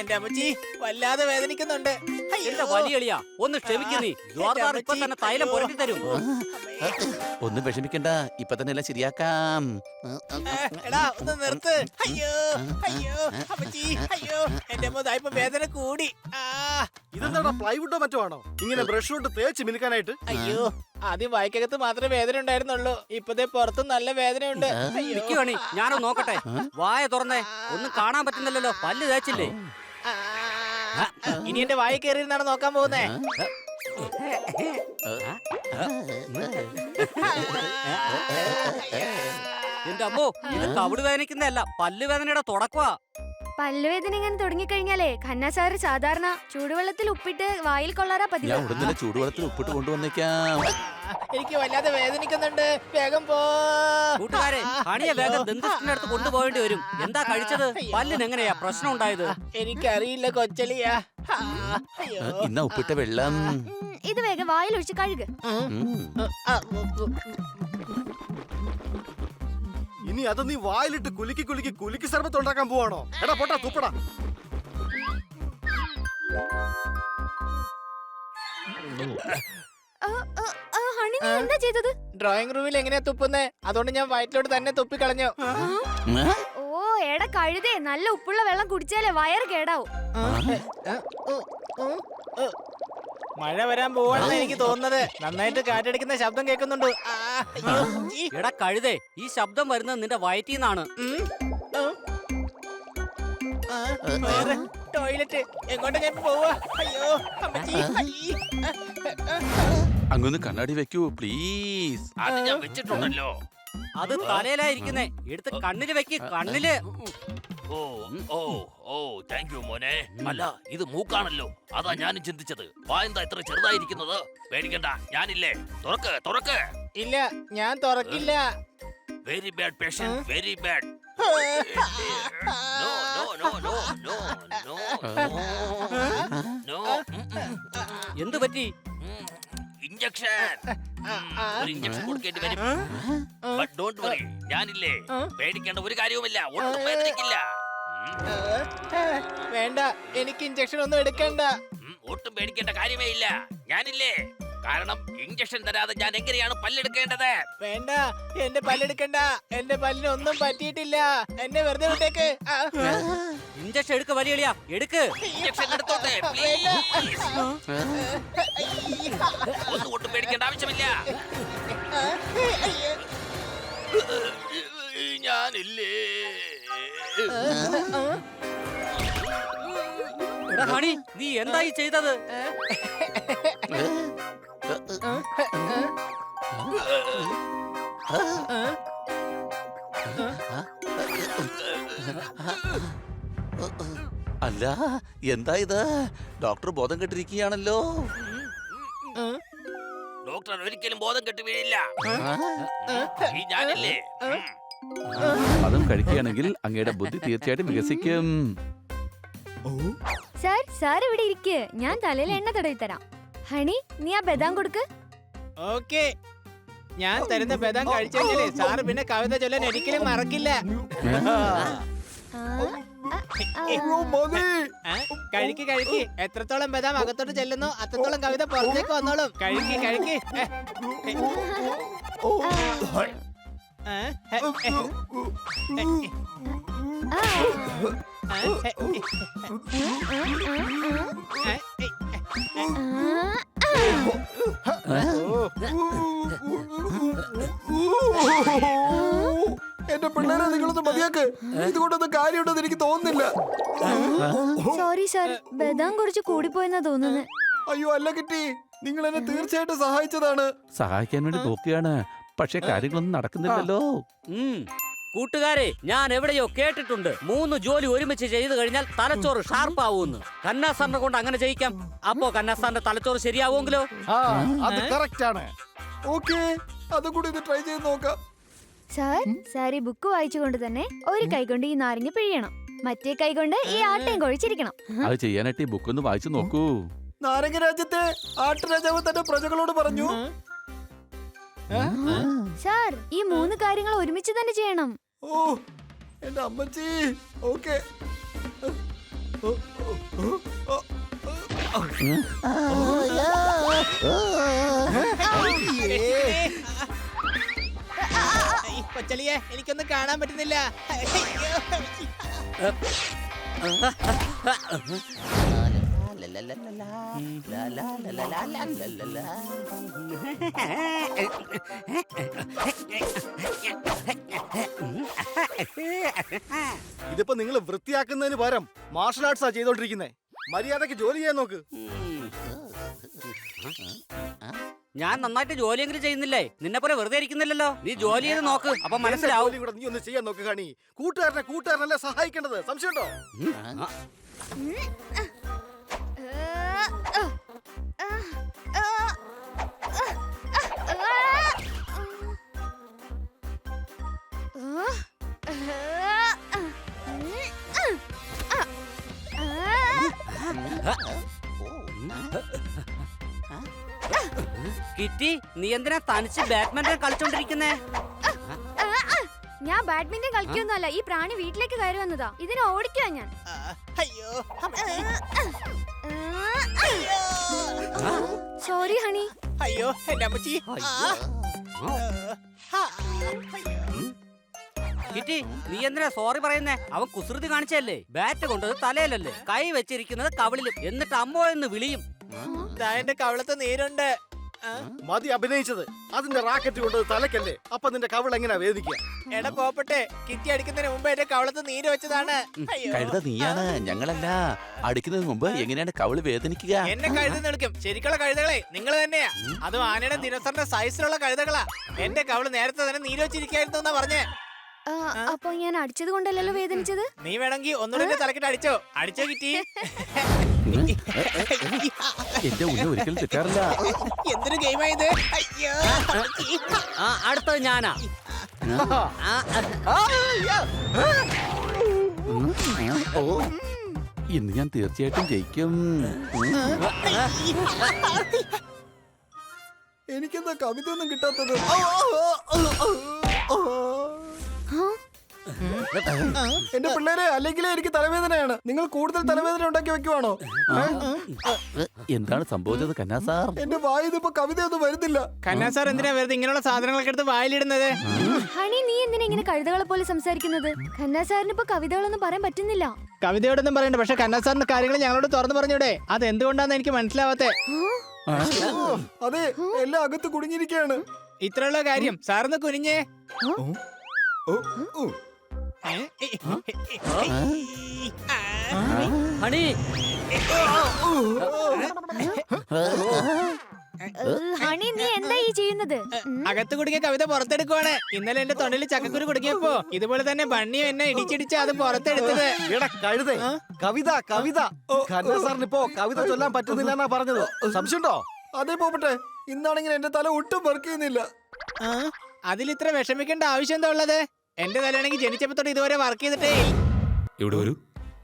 എന്റെ അമ്മച്ചി വല്ലാതെ വേദനിക്കുന്നുണ്ട്. എന്റെ വലിയളിയാ ഒന്ന് ക്ഷമിക്കുന്നീ. ഇപ്പൊ തന്നെ തൈലം പുരട്ടി തരും. ഒന്നും വിഷമിക്കണ്ട, ഇപ്പൊ തന്നെ എല്ലാം ശരിയാക്കാം. എടാ ഒന്ന് നിർത്ത്. അയ്യോ അയ്യോ അമ്മച്ചി അയ്യോ എന്റെ അമ്മ ഇപ്പൊ വേദന കൂടി. ഇതെന്താ പ്ലൈവുഡോ മറ്റോ ആണോ ഇങ്ങനെ ബ്രഷ് കൊണ്ട് തേച്ച് മിനുക്കാനായിട്ട്? അയ്യോ ആദ്യം വായിക്കകത്ത് മാത്രമേ വേദന ഉണ്ടായിരുന്നുള്ളൂ, ഇപ്പതേ പുറത്തും നല്ല വേദനയുണ്ട്. നിക്കുവാണി ഞാനൊന്ന് നോക്കട്ടെ. വായ തുറന്നേ. ഒന്നും കാണാൻ പറ്റുന്നില്ലല്ലോ. പല്ല് തേച്ചില്ലേ? ഇനി എന്റെ വായ കയറിയിരുന്നാണ് നോക്കാൻ പോകുന്നേ. എന്റെ അമ്മോ, ഇത് കവിട് വേദനിക്കുന്നതല്ല, പല്ല് വേദനയുടെ തുടക്കമാ. പല്ലുവേദന ഇങ്ങനെ തുടങ്ങിക്കഴിഞ്ഞാലേ ഖന്ന സാറ് സാധാരണ ചൂടുവെള്ളത്തിൽ ഉപ്പിട്ട് വായിൽ കൊള്ളാറാ പതിവ്. ഞാൻ ഉടനെ ചൂടുവെള്ളത്തിൽ ഉപ്പിട്ട് കൊണ്ടുവന്നേക്കാം. എനിക്ക് വല്ലാതെ വേദനിക്കുന്നുണ്ട്, വേഗം പോ. കൂട്ടുകാരെ, ഹണിയെ വേഗം ദന്തസ്റ്റിന്റെ അടുത്ത് കൊണ്ടുപോകേണ്ടി വരും. എന്താ കഴിച്ചത്? പല്ലിന് എങ്ങനെയാ പ്രശ്നം ഉണ്ടായത്? എനിക്കറിയില്ല കൊച്ചലിയാ. ഇന്ന ഉപ്പിട്ട വെള്ളം. ഇത് വേഗം വായിൽ ഒഴിച്ച് കഴുക്. ഇനി അത് നീ വായിലിട്ട് കുലുക്കി കുലുക്കി കുലുക്കി സർബത്ത് ഉണ്ടാക്കാൻ പോവാണോ? എടാ പോട്ടാ തുപ്പടാ. ഹണി നീ എന്താ ചെയ്തത്? ഡ്രോയിങ് റൂമിൽ എങ്ങനെയാ തുപ്പുന്നേ? അതുകൊണ്ട് ഞാൻ വയറ്റിലോട്ട് തന്നെ തുപ്പിക്കളഞ്ഞു. ഓ എടാ കഴുതേ, നല്ല ഉപ്പുള്ള വെള്ളം കുടിച്ചാലേ വയറ് കേടാവും. മഴ വരാൻ പോവാണെന്ന് എനിക്ക് തോന്നുന്നത്. നന്നായിട്ട് കാറ്റടിക്കുന്ന ശബ്ദം കേൾക്കുന്നുണ്ട്. എടാ കഴുതേ, ഈ ശബ്ദം വരുന്നത് നിന്റെ വയറ്റിന്നാണ്. ടോയ്ലറ്റ് എങ്ങോട്ടാ ഞാൻ പോവാ? അയ്യോ അമ്മച്ചി. അങ്ങൊന്ന് കണ്ണാടി വെക്കൂ പ്ലീസ്. അത് ഞാൻ വെച്ചിട്ടുണ്ടല്ലോ. അത് തലയിലായിരിക്കുന്നേ. എടുത്ത് കണ്ണില് വെക്ക്. കണ്ണില്. ഓ ഓ ഓ താങ്ക് യു മോനെ. അല്ല ഇത് മൂക്കാണല്ലോ, അതാ ഞാനും ചിന്തിച്ചത്. വായെന്താ ഇത്ര ചെറുതായിരിക്കുന്നത്? പേടിക്കണ്ട, ഞാനില്ലേ. തുറക്ക് തുറക്ക്. ഇല്ല ഞാൻ തുറക്കില്ല. Very bad patient, very bad. No no no no no no no. എന്തു പറ്റി? ഇഞ്ചക്ഷൻ. ഒരു ഇഞ്ചക്ഷൻ കൊടുക്കേണ്ടി വരും. ബട്ട് ഡോണ്ട് വറി, ഞാനില്ലേ. പേടിക്കേണ്ട ഒരു കാര്യവുമില്ല, ഒട്ടും വേദനിക്കില്ല. വേണ്ട, എനിക്ക് ഇഞ്ചക്ഷൻ ഒന്നും എടുക്കണ്ട. ഒട്ടും പേടിക്കേണ്ട കാര്യമേ ഇല്ല, ഞാനില്ലേ. കാരണം ഇഞ്ചക്ഷൻ തരാതെ ഞാൻ എങ്ങനെയാണ് പല്ലെടുക്കേണ്ടത്? വേണ്ട, എന്റെ പല്ലെടുക്കണ്ട. എന്റെ പല്ലിന് ഒന്നും പറ്റിയിട്ടില്ല. എന്നെ വെറുതെ വിട്ടേക്ക്. ഇഞ്ചക്ഷൻ എടുക്ക് വലിയളിയാ, എടുക്ക്. ഇഞ്ചക്ഷൻ എടുത്തോട്ടെ പ്ലീസ്. ഒന്നും ഒട്ടും പേടിക്കേണ്ട ആവശ്യമില്ല. ഞാനില്ലേ. എടാ ഹണി, നീ എന്തായി ചെയ്തത്? അല്ല എന്താ ഇത്? ഡോക്ടർ ബോധം കെട്ടിരിക്കുകയാണല്ലോ. ഡോക്ടർ ഒരിക്കലും ബോധം കെട്ട് വീഴില്ല. ഈ ഞാനില്ലേ. അതും കഴിക്കുകയാണെങ്കിൽ അങ്ങയുടെ ബുദ്ധി തീർച്ചയായിട്ടും വികസിക്കും. സാർ സാർ ഇവിടെ ഇരിക്ക്, ഞാൻ തലയിൽ എണ്ണ തടവി തരാം. ഹണി നീ ആ ബദാം കൊടുക്ക്. ഓക്കെ, ഞാൻ തരുന്ന ബദാം കഴിച്ചാലേ സാറ് പിന്നെ കവിത ചൊല്ലാൻ ഒരിക്കലും മറക്കില്ല. കഴിക്ക് കഴിക്ക്. എത്രത്തോളം ബദാം അകത്തോട്ട് ചെല്ലുന്നു അത്രത്തോളം കവിത പുറത്തേക്ക് വന്നോളും. കഴിക്ക് കഴിക്ക്. എന്റെ പിള്ളേരെ നിങ്ങളൊന്ന് മതിയാക്ക്. ഇതുകൊണ്ടൊന്നും കാര്യമുണ്ടെന്ന് എനിക്ക് തോന്നുന്നില്ല. സോറി സാർ, ബദാം കുറച്ച് കൂടിപ്പോയെന്നാ തോന്നുന്നത്. അയ്യോ അല്ല കിട്ടി, നിങ്ങൾ എന്നെ തീർച്ചയായിട്ടും സഹായിച്ചതാണ്. സഹായിക്കാൻ വേണ്ടി നോക്കുകയാണ്, പക്ഷെ കാര്യങ്ങളൊന്നും നടക്കുന്നില്ലല്ലോ. കൂട്ടുകാരെ, ഞാൻ എവിടെയോ കേട്ടിട്ടുണ്ട് 3 ജോലി ഒരുമിച്ച് ചെയ്തു കഴിഞ്ഞാൽ തലച്ചോറ് ഷാർപ്പ് ആവൂന്ന്. കന്നാസാറിനെ കൊണ്ട് അങ്ങനെ ചെയ്യിക്കാം. അപ്പോ കന്നാസാറിന്റെ തലച്ചോറ് ശരിയാവുമെങ്കിലോ? അത് കറക്റ്റ് ആണ്. ഓക്കേ, അതും കൂടി ഇത് ട്രൈ ചെയ്ത് നോക്കാം. സാർ സാർ ഈ ബുക്ക് വായിച്ചുകൊണ്ട് തന്നെ ഒരു കൈ കൊണ്ട് ഈ നാരങ്ങ പിഴിയണം, മറ്റേ കൈ കൊണ്ട് ഈ ആട്ടയും കൊഴിച്ചിരിക്കണം. അത് ചെയ്യാനായിട്ട് ഈ ബുക്ക് ഒന്ന് വായിച്ചു നോക്കൂ. നാരങ്ങ രാജ്യത്തെ ആട്ടുരാജാവ് തന്റെ പ്രജകളോട് പറഞ്ഞു. സാർ ഈ 3 കാര്യങ്ങൾ ഒരുമിച്ച് തന്നെ ചെയ്യണം. ഓ എന്റെ അമ്മച്ചി. ഓക്കേ കൊച്ചളിയെ എനിക്കൊന്നും കാണാൻ പറ്റുന്നില്ല. അയ്യോ, അമ്മച്ചി. ഇതിപ്പോ നിങ്ങൾ വൃത്തിയാക്കുന്നതിന് പകരം മാർഷൽ ആർട്സാ ചെയ്തോണ്ടിരിക്കുന്നേ. മര്യാദക്ക് ജോലി ചെയ്യാൻ നോക്ക്. ഞാൻ നന്നായിട്ട് ജോലിയെങ്കിലും ചെയ്യുന്നില്ലേ? നിന്നെ പോലെ വെറുതെ ഇരിക്കുന്നില്ലല്ലോ. നീ ജോലി ചെയ്ത് നോക്ക്, അപ്പൊ മനസ്സിലാവും. ജോലിയും കൂടെ നീ ഒന്ന് ചെയ്യാൻ നോക്ക് കാണി. കൂട്ടുകാരനല്ലേ സഹായിക്കേണ്ടത്. സംശയമുണ്ടോ? കിറ്റി, നീ എന്തിനാ തനിച്ച് ബാഡ്മിന്റൺ കളിച്ചോണ്ടിരിക്കുന്നേ? ഞാൻ ബാഡ്മിന്റൺ കളിക്കൊന്നുമല്ല. ഈ പ്രാണി വീട്ടിലേക്ക് കയറി വന്നതാ. ഇതിനെ ഓടിക്കുവാ ഞാൻ. അയ്യോ, അമ്മച്ചി. Sorry honey. അയ്യോ, എന്റെ അമ്മച്ചി. കിറ്റി, നീ എന്തിനാ സോറി പറയുന്നേ? അവൻ കുസൃതി കാണിച്ചല്ലേ. ബാറ്റ് കൊണ്ടത് തലയിലല്ലേ, കൈ വെച്ചിരിക്കുന്നത് കവിളിലും. എന്നിട്ട് അമ്മോ എന്ന് വിളിയും. ദാ എന്റെ കവിളത്ത് നീരുണ്ട്. മതി അഭിനയിച്ചത്. അതിന്റെ റാക്കറ്റ് കൊണ്ട് തലക്കല്ലേ. അപ്പൊ നിന്റെ കവിൾ എങ്ങനെയാ വേദിക്കുക? എടാ പോപ്പട്ടെ, കിറ്റി അടിക്കുന്നതിന് മുമ്പ് എന്റെ കവിളത്ത് നീര് വെച്ചതാണ്. അയ്യോ. കഴുത നീയാണ്, ഞങ്ങളല്ല. അടിക്കുന്നതിന് മുമ്പ് എങ്ങനെയാണ് കവിള് വേദനിക്കുക? എന്നെ കഴുതെന്ന് വിളിക്കും. ശരിക്കുള്ള കഴുതകളെ നിങ്ങൾ തന്നെയാ. അതും ആനയുടെ ദിനോസറിന്റെ സൈസിലുള്ള കഴുതകളാ. എന്റെ കവിള് നേരത്തെ തന്നെ നീര് വെച്ചിരിക്കായിരുന്നു എന്നാ പറഞ്ഞേ. അപ്പൊ ഞാൻ അടിച്ചത് കൊണ്ടല്ലല്ലോ വേദനിച്ചത്. നീ വേണമെങ്കിൽ ഒന്നുകൂടെ തലക്കിട്ട് അടിച്ചോ. അടിച്ചോ കിറ്റി. എന്റെ ഉള്ളിൽ ഒരിക്കലും തെറ്റാറില്ല. എന്തൊരു ഗെയിമായത്. അയ്യോ, അമ്മച്ചി. അടുത്തത് ഞാനാ. ഓ, ഇന്ന് ഞാൻ തീർച്ചയായിട്ടും ജയിക്കും. എനിക്കെന്താ കവിത ഒന്നും കിട്ടാത്തത്? എന്റെ പിള്ളേരെ, അല്ലെങ്കിലേ എനിക്ക് തലവേദനയാണ്. നിങ്ങൾ കൂടുതൽ തലവേദന ഉണ്ടാക്കി വെക്കുവാണോ? എന്താണ് സംഭവിച്ചത് കന്നാ സാർ? എന്റെ വായിൽ ഇപ്പൊ കവിതയൊന്നും വരുന്നില്ല. കന്നാ സാർ എന്തിനാ വെറുതെ ഇങ്ങനെയുള്ള സാധനങ്ങളൊക്കെ എടുത്ത് വായിലിടുന്നത്? ഹണി, നീ എന്തിനാ ഇങ്ങനെ കഴുതകളെ പോലെ സംസാരിക്കുന്നത്? ഖന്നാ സാറിന് ഇപ്പൊ കവിതകളൊന്നും പറയാൻ പറ്റുന്നില്ല. കവിതയോടൊന്നും പറയണ്ട. പക്ഷെ കന്നാ സാറിന്റെ കാര്യങ്ങൾ ഞങ്ങളോട് തുറന്നു പറഞ്ഞൂടെ? അത് എന്തുകൊണ്ടാന്ന് എനിക്ക് മനസ്സിലാവാത്തെ. അതെ, എല്ലാം അകത്ത് കുടുങ്ങിയിരിക്കുകയാണ്. ഇത്രയുള്ള കാര്യം. സാറിന്ന് കുനിഞ്ഞേ. ഹണി, ഹണി, നീ എന്താ ഈ ചെയ്യുന്നത്? അകത്ത് കുടുങ്ങിയ കവിത പുറത്തെടുക്കുവാണ്. ഇന്നലെ എന്റെ തൊണ്ടിൽ ചക്കക്കുരു കുടുങ്ങിയപ്പോ ഇതുപോലെ തന്നെ ബണ്ണിയും എന്നെ ഇടിച്ചിടിച്ച് അത് പുറത്തെടുത്തത്. എടാ കഴുതേ, കവിത കവിത. ഖന്നാ സാറിന് ഇപ്പോ കവിത ചൊല്ലാൻ പറ്റുന്നില്ല എന്നാ പറഞ്ഞത്. സംശയമുണ്ടോ? അതേ പോട്ടെ, ഇന്നാണെങ്കിൽ എന്റെ തല ഒട്ടും വർക്ക് ചെയ്യുന്നില്ല. അതിലിത്ര വിഷമിക്കേണ്ട ആവശ്യം എന്താ ഉള്ളത്? എന്റെ തലയാണെങ്കിൽ ജനിച്ചപ്പോ തൊട്ട് ഇതുവരെ വർക്ക് ചെയ്തിട്ടേ. ഇവിടെ വരൂ,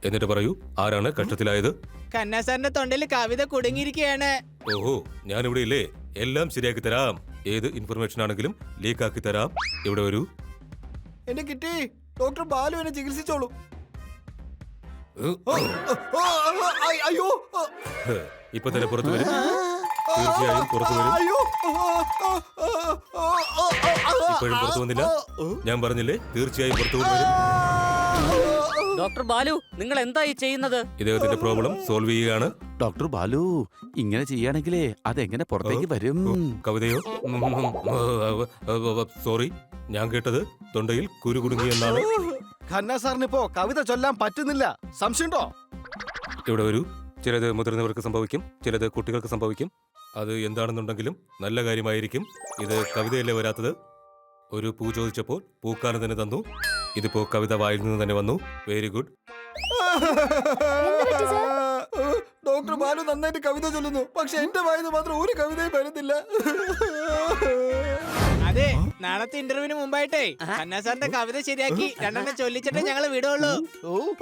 എന്നിട്ട് പറയൂ, ആരാണ് കഷ്ടത്തിലായത്? കന്നാ സാറിന്റെ തൊണ്ടിൽ കവിത കുടുങ്ങിയിരിക്കുകയാണ്. ഓഹോ, ഞാൻ ഇവിടെ ഇല്ലേ, എല്ലാം ശരിയാക്കി തരാം. ഏത് ഇൻഫർമേഷൻ ആണെങ്കിലും ലീക്ക് ആക്കി തരാം. ഇവിടെ വരൂ. എന്റെ കിട്ടി, ഡോക്ടർ ബാലു എന്നെ ചികിത്സിച്ചോളൂ. അയ്യോ, ഇപ്പൊ തന്നെ പുറത്തു വരും. തീർച്ചയായും പുറത്തു വരും. ഇപ്പോഴും പുറത്തു വന്നില്ല. ഞാൻ പറഞ്ഞില്ലേ, തീർച്ചയായും പുറത്തു വരും. ഡോക്ടർ ബാലു, നിങ്ങൾ എന്താ ഈ ചെയ്യുന്നത്? ഇദ്ദേഹത്തിന്റെ പ്രോബ്ലം സോൾവ് ചെയ്യുകയാണ്. ഡോക്ടർ ബാലു, ഇങ്ങനെ ചെയ്യുകയാണെങ്കിലേ അതെങ്ങനെ പുറത്തേക്ക് വരും? കവിതയോ? സോറി, ഞാൻ കേട്ടത് തൊണ്ടയിൽ കുരു കുടുങ്ങി എന്നാണ്. ഖന്നാ സാറിന് ഇപ്പോ കവിത ചൊല്ലാൻ പറ്റുന്നില്ല. സംശയമുണ്ടോ? ഇവിടെ വരൂ. ചിലത് മുതിർന്നവർക്ക് സംഭവിക്കും, ചിലത് കുട്ടികൾക്ക് സംഭവിക്കും. അത് എന്താണെന്നുണ്ടെങ്കിലും നല്ല കാര്യമായിരിക്കും. ഇത് കവിതയല്ലേ വരാത്തത്? ഒരു പൂ ചോദിച്ചപ്പോൾ പൂക്കാലം തന്നെ തന്നു. ഇതിപ്പോ കവിത വായിൽ നിന്ന് തന്നെ വന്നു. Very good. ഡോക്ടർ ബാലു നന്നായിട്ട് കവിത ചൊല്ലുന്നു. പക്ഷെ എന്റെ വായിന്ന് മാത്രം ഒരു കവിതയും വരുന്നില്ല. അതെ, നാളത്തെ ഇന്റർവ്യൂവിന് മുമ്പായിട്ടേ കന്നാ സാറിന്റെ കവിത ശരിയാക്കി രണ്ടെണ്ണം ചൊല്ലിച്ചിട്ടേ ഞങ്ങൾ വിടുള്ളൂ.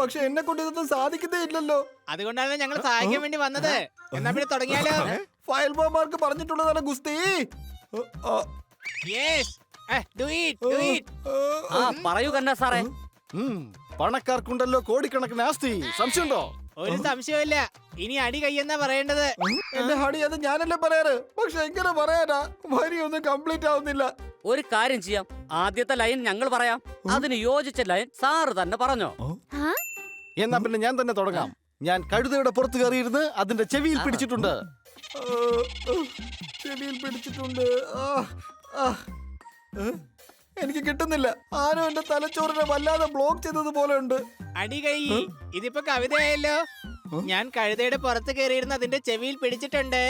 പക്ഷെ എന്നെ കൊണ്ട് ഇതൊന്നും സാധിക്കുന്നേ ഇല്ലല്ലോ. അതുകൊണ്ടാണ് ഞങ്ങൾ സഹായിക്കാൻ വേണ്ടി വന്നത്. എന്നാ പിന്നെ തുടങ്ങിയാലോ? ഫയൽ ബോമാർക്ക് പറഞ്ഞിട്ടുള്ളതാണ് ഗുസ്തി. Yes, do it, do it. പറയൂ കന്നാ സാറേ. പണക്കാർക്കുണ്ടല്ലോ കോടിക്കണക്കിന് ആസ്തി. സംശയമുണ്ടോ? ഒരു സംശയമില്ല, ഇനി അടി കയ്യെന്നാ പറയേണ്ടത്. എന്റെ ഹണി, അത് ഞാനല്ലേ പറയാറ്. പക്ഷെ എങ്ങനെ പറയാനാ? വരി ഒന്നും കംപ്ലീറ്റ് ആവുന്നില്ല. ഒരു കാര്യം ചെയ്യാം, ആദ്യത്തെ ലൈൻ ഞങ്ങൾ പറയാം, അതിന് യോജിച്ച ലൈൻ സാറ് തന്നെ പറഞ്ഞോ. ആ? എന്നാ പിന്നെ ഞാൻ തന്നെ തുടങ്ങാം. ഞാൻ കഴുതയുടെ പുറത്ത് കയറിയിരുന്ന് അതിന്റെ ചെവിയിൽ പിടിച്ചിട്ടുണ്ട്. ചെവിയിൽ പിടിച്ചിട്ടുണ്ട്. എനിക്ക് കിട്ടുന്നില്ല. ആരോ എന്റെ തലച്ചോറിനെ വല്ലാതെ ബ്ലോക്ക് ചെയ്തതുപോലെ ഉണ്ട്. അടി കൈ, ഇതിപ്പോ കവിതയായല്ലോ. ഞാൻ കഴുതയുടെ പുറത്ത് കയറിയിരുന്ന അതിന്റെ ചെവിയിൽ പിടിച്ചിട്ടുണ്ട്.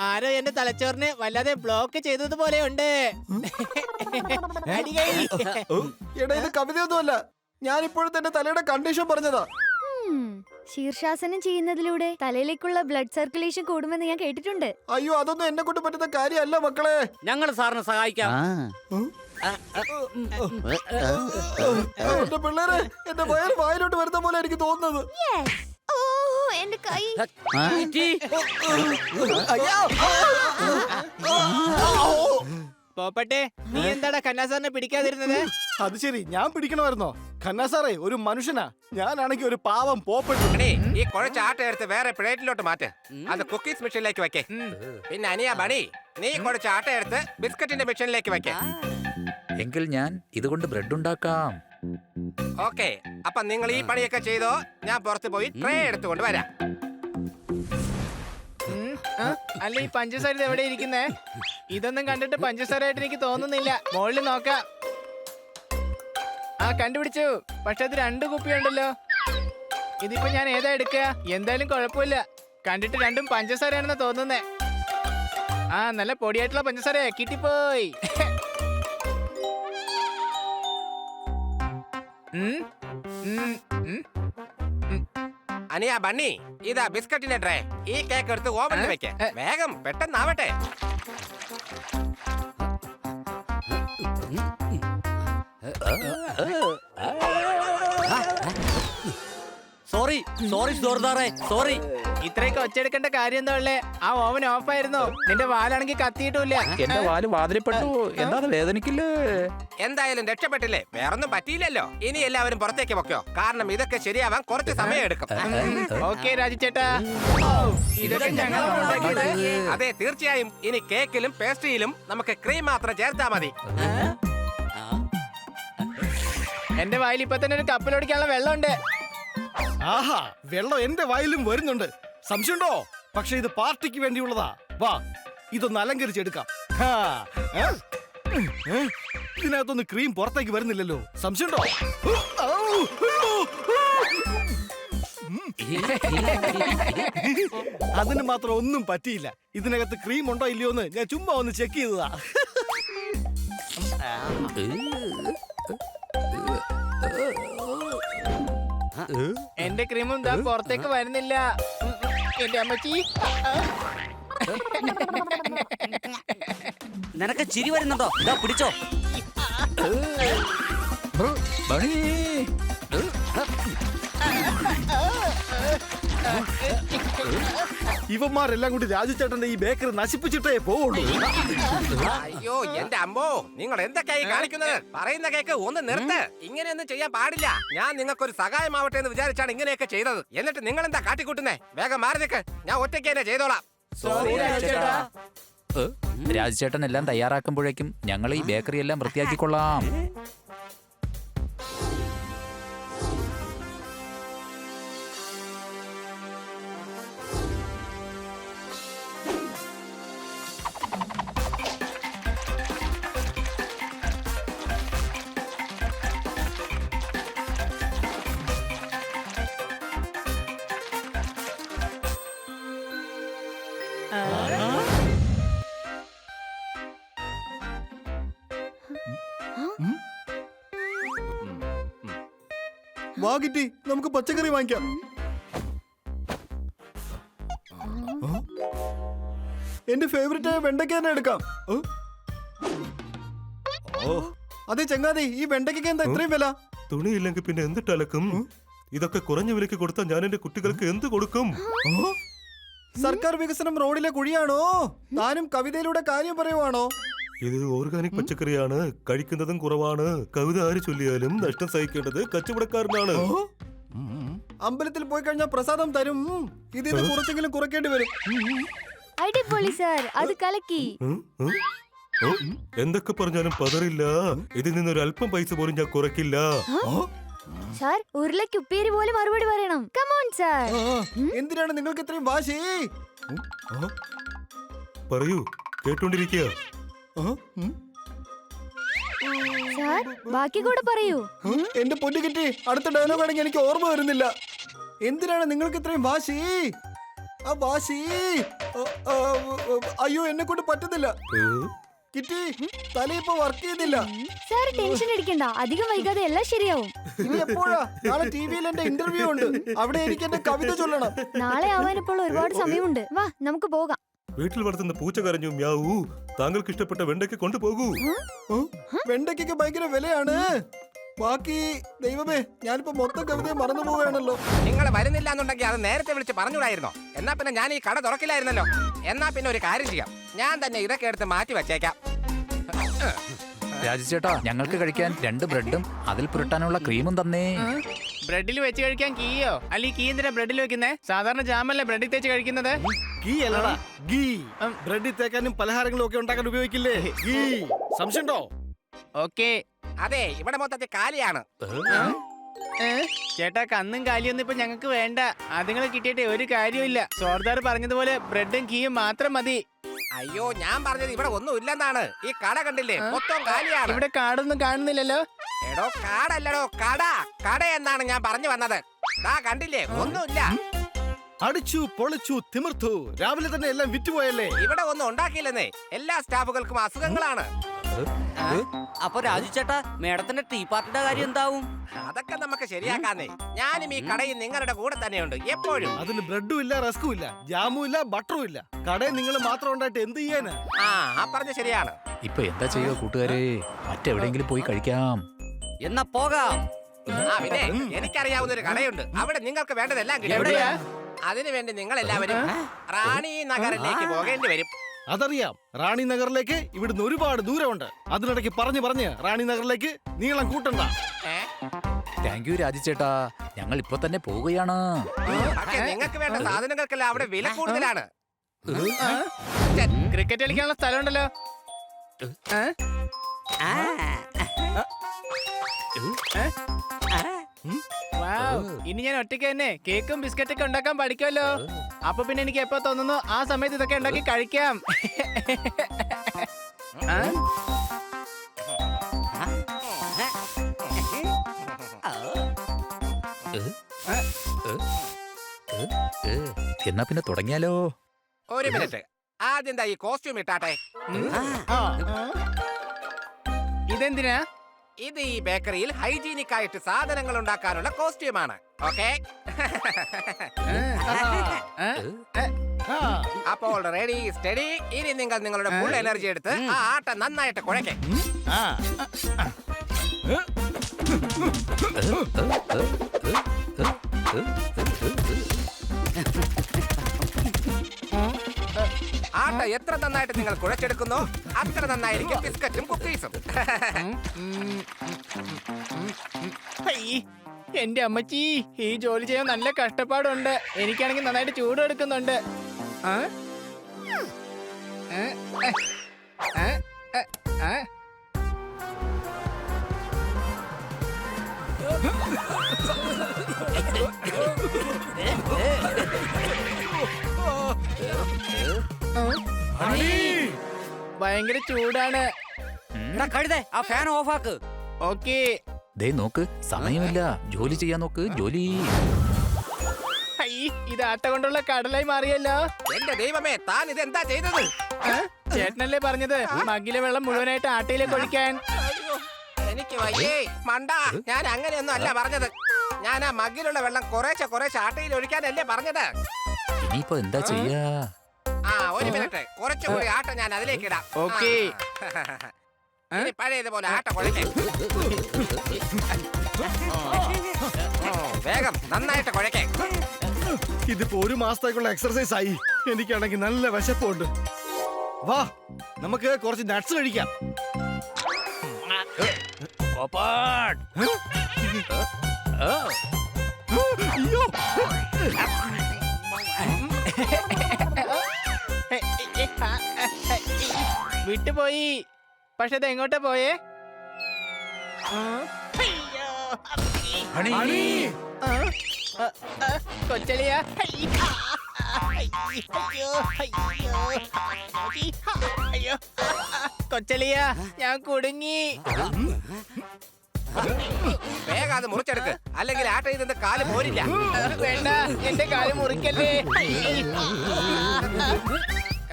ആരോ എന്റെ തലച്ചോറിനെ വല്ലാതെ ബ്ലോക്ക് ചെയ്തതുപോലെ ഉണ്ട്. അടി കൈ. എടാ, ഇത് കവിതയൊന്നുമല്ല. ഞാൻ ഇപ്പോഴത്തെ എന്റെ തലയുടെ കണ്ടീഷൻ പറഞ്ഞതാ. ശീർഷാസനം ചെയ്യുന്നതിലൂടെ തലയിലേക്കുള്ള ബ്ലഡ് സർക്കുലേഷൻ കൂടുമെന്ന് ഞാൻ കേട്ടിട്ടുണ്ട്. അയ്യോ, അതൊന്നും എന്നെ കൊണ്ട് പറ്റുന്ന കാര്യമല്ല മക്കളെ. ഞങ്ങൾ സാറിനെ സഹായിക്കാം. എന്റെ പിള്ളേരെ, എന്റെ വയറ് വായിലോട്ട് വരുന്ന പോലെ എനിക്ക് തോന്നുന്നത്. ഓ, എന്റെ കൈ. പോപ്പട്ടെ, നീ എന്താടാ കന്നാസാറിനെ പിടിക്കാതിരുന്നത്? അത് ശരി, ഞാൻ പിടിക്കണമായിരുന്നോ? ഖന്ന സാറേ ഒരു മനുഷ്യനാ, ഞാനാണെങ്കിൽ ഒരു പാവം പോപ്പെട്ടു. ഈ കുഴച്ച ആട്ട എടുത്ത് വേറെ പ്ലേറ്റിലോട്ട് മാറ്റ്. അത് കുക്കീസ് മെഷീനിലേക്ക് വെക്കേ. പിന്നെ അനിയാ ബണി, നീ കുഴച്ച ആട്ട എടുത്ത് ബിസ്ക്കറ്റിന്റെ മെഷീനിലേക്ക് വെക്കേ. എങ്കിൽ ഞാൻ ഇതുകൊണ്ട് ബ്രെഡ് ഉണ്ടാക്കാം. ഓക്കെ, അപ്പൊ നിങ്ങൾ ഈ പണിയൊക്കെ ചെയ്തോ. ഞാൻ പുറത്ത് പോയി ട്രേ എടുത്തുകൊണ്ട് വരാം. അല്ല, ഈ പഞ്ചസാര ഇത് എവിടെ ഇരിക്കുന്നേ? ഇതൊന്നും കണ്ടിട്ട് പഞ്ചസാര ആയിട്ട് എനിക്ക് തോന്നുന്നില്ല. മുകളിൽ നോക്കാം. ആ, കണ്ടുപിടിച്ചു. പക്ഷെ അത് 2 കുപ്പിയുണ്ടല്ലോ. ഇതിപ്പോ ഞാൻ ഏതാ എടുക്കുക? എന്തായാലും കുഴപ്പമില്ല. കണ്ടിട്ട് രണ്ടും പഞ്ചസാരയാണെന്ന് തോന്നുന്നേ. ആ, നല്ല പൊടിയായിട്ടുള്ള പഞ്ചസാര കിട്ടിപ്പോയി. അനിയാ ബണ്ണി, ഇതാ ബിസ്ക്കറ്റിന്റെ ട്രേ. ഈ കേക്ക് എടുത്ത് ഓവനിൽ വെക്കേ. വേഗം, പെട്ടെന്നാവട്ടെ. സോറി സോറി ജോർദാറെ, സോറി. ഇത്രയൊക്കെ ഒച്ചെടുക്കേണ്ട കാര്യം എന്താ ഉള്ളേ? ആ ഓവൻ ഓഫ് ആയിരുന്നു. നിന്റെ വാലാണെങ്കിൽ കത്തിയിട്ടില്ല. എന്റെ വാല് വാതിലിപ്പെട്ടു. എന്താ വേദനിക്കില്ലേ? എന്തായാലും രക്ഷപ്പെട്ടില്ലേ? വേറൊന്നും പറ്റിയില്ലല്ലോ. ഇനി എല്ലാവരും പുറത്തേക്ക് വെക്കോ, കാരണം ഇതൊക്കെ ശരിയാവാൻ കുറച്ച് സമയം എടുക്കും. ഓക്കെ രാജുചേട്ടാ, ഇതൊക്കെ ഞങ്ങൾ അതെ, തീർച്ചയായും. ഇനി കേക്കിലും പേസ്ട്രിയിലും നമുക്ക് ക്രീം മാത്രം ചേർത്താ മതി. എന്റെ വായിൽ ഇപ്പൊ തന്നെ ഒരു കപ്പിലോടിക്കാനുള്ള വെള്ളമുണ്ട്. ആഹാ, വെള്ളം എന്റെ വായിലും വരുന്നുണ്ട്. സംശയമുണ്ടോ? പക്ഷെ ഇത് പാർട്ടിക്ക് വേണ്ടിയുള്ളതാ. വാ, ഇതൊന്ന് അലങ്കരിച്ചെടുക്കാം. ഇതിനകത്തൊന്ന് ക്രീം പുറത്തേക്ക് വരുന്നില്ലല്ലോ. സംശയമുണ്ടോ? അതിന് മാത്രം ഒന്നും പറ്റിയില്ല. ഇതിനകത്ത് ക്രീം ഉണ്ടോ ഇല്ലയോ എന്ന് ഞാൻ ചുമ്മാ ഒന്ന് ചെക്ക് ചെയ്തതാ. എന്റെ ക്രീമും ദാ പുറത്തേക്ക് വരുന്നില്ല. എന്റെ അമ്മച്ചി, നിനക്ക് ചിരി വരുന്നുണ്ടോ? ഇതാ പിടിച്ചോ. ബണി, ഇവന്മാരെല്ലാം കൂടി രാജുചേട്ടന്റെ ഈ ബേക്കറി നശിപ്പിച്ചിട്ടേ പോവുള്ളൂ. അയ്യോ എന്റെ അമ്മോ, നിങ്ങൾ എന്തൊക്കെയായി കാണിക്കുന്നത്? പറയുന്ന കേക്ക് ഒന്ന് നിർത്ത്. ഇങ്ങനെയൊന്നും ചെയ്യാൻ പാടില്ല. ഞാൻ നിങ്ങൾക്കൊരു സഹായമാവട്ടെ എന്ന് വിചാരിച്ചാണ് ഇങ്ങനെയൊക്കെ ചെയ്തത്. എന്നിട്ട് നിങ്ങൾ എന്താ കാട്ടിക്കൂട്ടുന്നേ? വേഗം മാറി നിൽക്ക്. ഞാൻ ഒറ്റയ്ക്ക് തന്നെ ചെയ്തോളാം. രാജുചേട്ടൻ എല്ലാം തയ്യാറാക്കുമ്പോഴേക്കും ഞങ്ങൾ ഈ ബേക്കറി എല്ലാം വൃത്തിയാക്കിക്കൊള്ളാം. വാ കിറ്റി, നമുക്ക് പച്ചക്കറി വാങ്ങിക്കാം. എന്റെ ഫേവറേറ്റ് ആയ വെണ്ടയ്ക്ക തന്നെ എടുക്കാം. അതെ ചങ്ങാതി, ഈ വെണ്ടയ്ക്ക് എന്താ ഇത്രയും വില? തുണിയില്ലെങ്കിൽ പിന്നെ എന്തിട്ട് അലക്കും? ഇതൊക്കെ കുറഞ്ഞ വിലക്ക് കൊടുത്താൽ ഞാൻ എന്റെ കുട്ടികൾക്ക് എന്ത് കൊടുക്കും? സർക്കാർ വികസനം റോഡിലെ കുഴിയാണോ? താനും കവിതയിലൂടെ കാര്യം പറയുവാണോ? ഇത് ഓർഗാനിക് പച്ചക്കറിയാണ്, കഴിക്കുന്നതും കുറവാണ്. കവിത ആര് ചൊല്ലിയാലും നഷ്ടം സഹിക്കേണ്ടത് കച്ചവടക്കാരനാണ്. അമ്പലത്തിൽ പോയി കഴിഞ്ഞാൽ പ്രസാദം തരും. ഇത് കുറച്ചെങ്കിലും കുറയ്ക്കേണ്ടി വരും. അടിപൊളി സാർ, അത് കലക്കി. ഓ, എന്തൊക്കെ പറഞ്ഞാലും പതറില്ല. ഇതിൽ നിന്നൊരു അല്പം പൈസ പോലും ഞാൻ കുറയ്ക്കില്ല. സാർ, ഉരുളയ്ക്ക് ഉപ്പേരി പോലെ മറുപടി പറയണം. Come on sir. എന്തിനാണ് നിങ്ങൾക്ക് ഇത്രയും വാശി? പറയൂ, കേട്ടോണ്ടിരിക്കുക. സാർ, ബാക്കി കൂടെ പറയൂ. എന്റെ പൊന്നു കിട്ടി, അടുത്ത ഡയലോഗ് ആണെങ്കിൽ എനിക്ക് ഓർമ്മ വരുന്നില്ല. എന്തിനാണ് നിങ്ങൾക്ക് ഇത്രയും വാശി? ആ വാശി. അയ്യോ, എന്നെ കൊണ്ട് പറ്റുന്നില്ല. കിറ്റി, തല ഇപ്പൊ വർക്ക് ചെയ്യുന്നില്ല. സാർ ടെൻഷൻ അടിക്കണ്ട, അധികം വൈകാതെ എല്ലാം ശരിയാവും. ഇനി എപ്പോഴാ? നാളെ ടിവിയിൽ എന്റെ ഇന്റർവ്യൂ ഉണ്ട്. അവിടെ എനിക്ക് എന്റെ കവിത ചൊല്ലണം. നാളെ ആവാനിപ്പോൾ ഒരുപാട് സമയമുണ്ട്. വാ, നമുക്ക് പോകാം. വീട്ടിൽ വളർത്തുന്ന പൂച്ച കരഞ്ഞു മ്യാവൂ. താങ്കൾക്ക് ഇഷ്ടപ്പെട്ട വെണ്ടയ്ക്ക് കൊണ്ടുപോകൂ. വെണ്ടയ്ക്കൊക്കെ ഭയങ്കര വിലയാണ്. ബാക്കി ദൈവമേ, ഞാനിപ്പോ മൊത്തം കവിതയെ മറന്നു പോവുകയാണല്ലോ. നിങ്ങൾ വരുന്നില്ല എന്നുണ്ടെങ്കിൽ അത് നേരത്തെ വിളിച്ച് പറഞ്ഞൂടായിരുന്നോ? എന്നാ പിന്നെ ഞാൻ ഈ കട തുറക്കില്ലായിരുന്നല്ലോ. എന്നാ പിന്നെ ഒരു കാര്യം ചെയ്യാം, ഞാൻ തന്നെ ഇതൊക്കെ എടുത്ത് മാറ്റി വെച്ചേക്കാം. രാജുചേട്ടാ, ഞങ്ങൾക്ക് കഴിക്കാൻ 2 ബ്രെഡും അതിൽ പുരട്ടാനുള്ള ക്രീമും തന്നേ. ബ്രെഡിൽ വെച്ച് കഴിക്കാൻ കീയോ? അല്ലെ കീ എന്തിനാ ബ്രെഡിൽ വെക്കുന്നേ? സാധാരണ ജാമല്ലേ ബ്രെഡിൽ തേച്ച് കഴിക്കുന്നത്? ഗീ അല്ലടാ, ഗീ. ബ്രെഡിൽ തേക്കാനും പലഹാരങ്ങളും ഒക്കെ ഉണ്ടാക്കാൻ ഉപയോഗിക്കില്ലേ ഗീ? സംശയമുണ്ടോ? ഓക്കേ. അതെ, ഇവിടെ മൊത്തത്തിൽ കാലിയാണ്. ചേട്ടാ, കന്നും കാലിയൊന്നും ഇപ്പൊ ഞങ്ങൾക്ക് വേണ്ട. അതുങ്ങൾ കിട്ടിയിട്ട് ഒരു കാര്യമില്ല. സോർദാർ പറഞ്ഞതുപോലെ ബ്രെഡും കീയും മാത്രം മതി. അയ്യോ, ഞാൻ പറഞ്ഞത് ഇവിടെ ഒന്നും ഇല്ലെന്നാണ്. ഈ കട കണ്ടില്ലേ, മൊത്തം കാലിയാണ്. ഇവിടെ കാടൊന്നും കാണുന്നില്ലല്ലോ. എടോ, കാടല്ലടോ, കട. കട എന്നാണ് ഞാൻ പറഞ്ഞു വന്നത്. ദാ കണ്ടില്ലേ, ഒന്നുമില്ല. അടിച്ചു പൊളിച്ചു തിമിർത്തു. രാവിലെ തന്നെ എല്ലാം വിറ്റുപോയല്ലേ? ഇവിടെ ഒന്നും ഉണ്ടാക്കിയില്ലെന്നേ. എല്ലാ സ്റ്റാഫുകൾക്കും അസുഖങ്ങളാണ്. അപ്പൊ രാജു ചേട്ടാ, മേഡത്തിന്റെ ടീ പാർട്ടിയുടെ കാര്യം എന്താവും? അതൊക്കെ നമുക്ക് ശരിയാക്കാന്നേ. ഞാനും ഈ കടയിൽ നിങ്ങളുടെ കൂടെ തന്നെയുണ്ട് എപ്പോഴും. അതിന് ബ്രെഡും ഇല്ല, റസ്കും ഇല്ല, ജാമും ഇല്ല, ബട്ടറും ഇല്ല. കടയിൽ നിങ്ങൾ മാത്രം ഉണ്ടായിട്ട് എന്ത് ചെയ്യാനാ? ആ പറഞ്ഞ ശരിയാണ്. ഇപ്പൊ എന്താ ചെയ്യുക കൂട്ടുകാരെ? മറ്റെവിടെയെങ്കിലും പോയി കഴിക്കാം. എന്നാ പോകാം. പിന്നെ എനിക്കറിയാവുന്ന ഒരു കടയുണ്ട്. അവിടെ നിങ്ങൾക്ക് വേണ്ടതെല്ലാം കിട്ടും. എവിടെയാ? അതിനുവേണ്ടി നിങ്ങൾ എല്ലാവരും റാണി നഗറിലേക്ക് പോകേണ്ടി വരും. അതറിയാം. റാണി നഗറിലേക്ക് ഇവിടുന്ന് ഒരുപാട് ദൂരമുണ്ട്. അതിനിടയ്ക്ക് പറഞ്ഞ് റാണി നഗറിലേക്ക് നീളം കൂട്ടണ്ട. താങ്ക് യു രാജുചേട്ടാ, ഞങ്ങൾ ഇപ്പൊ തന്നെ പോവുകയാണ്. പക്ഷേ നിങ്ങൾക്ക് വേണ്ട സാധനങ്ങൾക്കെല്ലാം അവിടെ വില കൂടുതലാണ്. ക്രിക്കറ്റ് കളിക്കാനുള്ള സ്ഥലമുണ്ടല്ലോ. ഇനി ഞാൻ ഒറ്റയ്ക്ക് തന്നെ കേക്കും ബിസ്ക്കറ്റൊക്കെ ഉണ്ടാക്കാൻ പഠിക്കുമല്ലോ. അപ്പൊ പിന്നെ എനിക്ക് എപ്പോ തോന്നുന്നു ആ സമയത്ത് ഇതൊക്കെ ഉണ്ടാക്കി കഴിക്കാം. എന്നാ പിന്നെ തുടങ്ങിയാലോ? ഒരു മിനിറ്റ്, ആദ്യം ഈ കോസ്റ്റ്യൂം ഇട്ടാട്ടെ. ഇതെന്തിനാ? ഇത് ഈ ബേക്കറിയിൽ ഹൈജീനിക് ആയിട്ട് സാധനങ്ങൾ ഉണ്ടാക്കാനുള്ള കോസ്റ്റ്യൂമാണ്. ഓക്കെ, അപ്പോൾ റെഡി സ്റ്റഡി. ഇനി നിങ്ങൾ നിങ്ങളുടെ ഫുൾ എനർജി എടുത്ത് ആ ആട്ട നന്നായിട്ട് കുഴക്കേ. ആട്ട എത്ര നന്നായിട്ട് നിങ്ങൾ കുഴച്ചെടുക്കുന്നോ അത്ര നന്നായിരിക്കും ബിസ്ക്കറ്റും കുക്കീസും. എന്റെ അമ്മച്ചി, ഈ ജോലി ചെയ്യാൻ നല്ല കഷ്ടപ്പാടുണ്ട്. എനിക്കാണെങ്കിൽ നന്നായിട്ട് ചൂട് എടുക്കുന്നുണ്ട്. ഭയങ്കര ചൂടാണ്. കഴുതേ, ആ ഫാൻ ഓഫ് ആക്ക്. ഓക്കേ. ദേ നോക്ക്, സമയമില്ല. ജോലി ചെയ്യാൻ നോക്ക്, ജോലി. ഇത് ആട്ട കൊണ്ടുള്ള കടലായി മാറിയല്ലോ. എന്റെ ദൈവമേ, താൻ ഇത് എന്താ ചെയ്തത്? ചേട്ടനല്ലേ പറഞ്ഞത് മഗ്ഗിലെ വെള്ളം മുഴുവനായിട്ട് ആട്ടയിലേക്ക് ഒഴിക്കാൻ? എനിക്ക് വയ്യേ മണ്ട, ഞാൻ അങ്ങനെയൊന്നും അല്ല പറഞ്ഞത്. ഞാൻ ആ മഗ്ഗിലുള്ള വെള്ളം കുറേശ്ശെ ആട്ടയിൽ ഒഴിക്കാനല്ലേ പറഞ്ഞത്. ഇനിയിപ്പോ എന്താ ചെയ്യാ? ഒരു മിനിറ്റ്, കുറച്ചുകൂടി ആട്ട ഞാൻ അതിലേക്ക് ഇടാം. ഓക്കേ. ഇനി പഴയതുപോലെ ആട്ട കുഴക്കേ. വേഗം നന്നായിട്ട് കുഴക്കേ. ഇതിപ്പോ 1 മാസത്തേക്കുള്ള എക്സർസൈസ് ആയി. എനിക്കാണെങ്കിൽ നല്ല വിശപ്പുണ്ട്. വാ, നമുക്ക് കുറച്ച് നട്ട്സ് കഴിക്കാം. വിട്ടുപോയി. പക്ഷെ ഇത് എങ്ങോട്ടാ പോയേ? കൊച്ചളിയ കൊച്ചളിയ ഞാൻ കുടുങ്ങി. വേഗം അത് മുറിച്ചെടുക്ക്, അല്ലെങ്കിൽ ആട്ടയിൽ നിന്ന് കാല് പോരില്ല. വേണ്ട, എന്റെ കാല് മുറിക്കല്ലേ.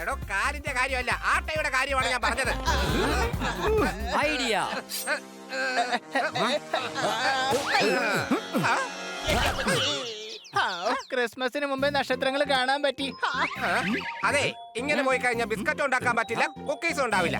എടോ, കാലിന്റെ കാര്യമല്ല, ആട്ടയുടെ കാര്യമാണ് ഞാൻ പറഞ്ഞത്. ഐഡിയ. ക്രിസ്മസിന് മുമ്പേ നക്ഷത്രങ്ങൾ കാണാൻ പറ്റി. അതെ, ഇങ്ങനെ പോയി കഴിഞ്ഞാൽ ബിസ്ക്കറ്റ് ഉണ്ടാക്കാൻ പറ്റില്ല, കുക്കീസും ഉണ്ടാവില്ല.